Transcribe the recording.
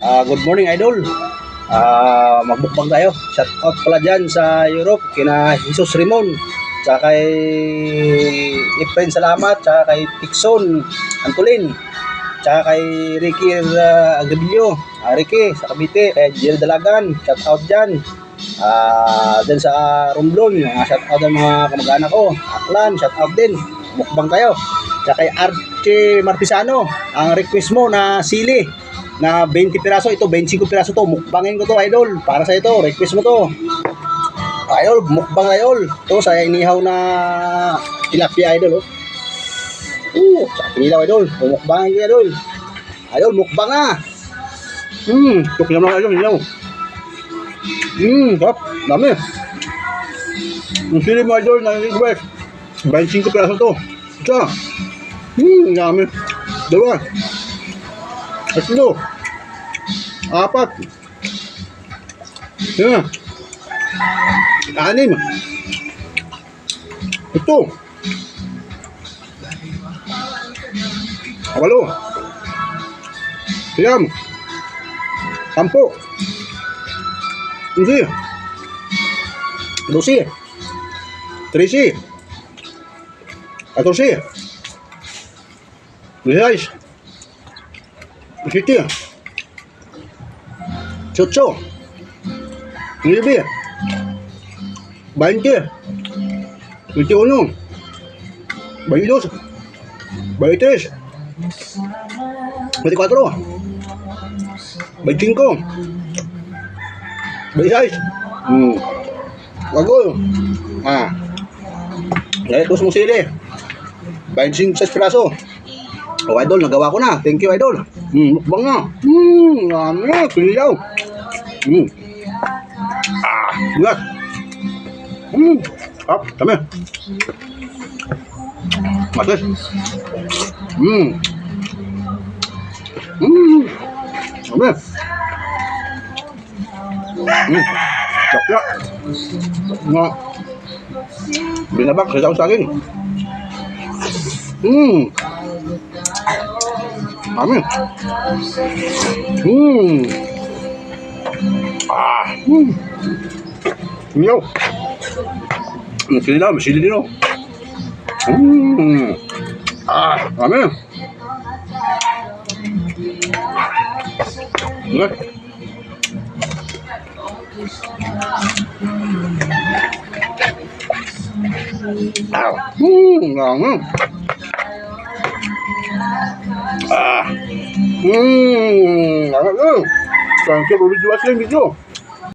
Good morning, idol. Magbukbang tayo. Shout out pala dyan sa Europe, kina Jesus Rimon, tsaka kay Efren Salamat, tsaka kay Tikson Antolin, tsaka kay Ricky Agrebillo, Ricky sa Cavite, kay Jill Dalagan, shout out dyan. Dyan sa Romblon, shout out ng mga kamag-anak ko. Aklan, shout out din. Mukbang tayo. Tsaka kay Archie Marpisano, ang request mo na sili na 20 piraso, ito 25 piraso to, mukbangin ko to, idol, para sa ito, request mo to, idol, mukbang, idol, to sa inihaw na tilapia, idol, sa pinilaw, idol, mukbangin ko, idol, idol, mukbang ah, tukyan lang, idol, inihaw, sarap, dami, yung sili mo, idol, na request, 25 piraso to, isa, dami, dalawa, tatlo, apat, lima, anim, ito, walo, siyam, sampo, 11, 12, 13, 14, 16, 17, 18, 19, 20, 21, 22, 23, 24, 25, 26, wagol, ito sa sili, 25 piraso. Oh, idol, nagawa ko na. Thank you, idol. Mukbang na. Dami, piliyaw. Bulat. Dami. Matis. Dami. Sakya. Nga. Binabak sa saging. Dami. Piliyaw. Masili na, masili din o. Dami. Dami. Thank you for watching video.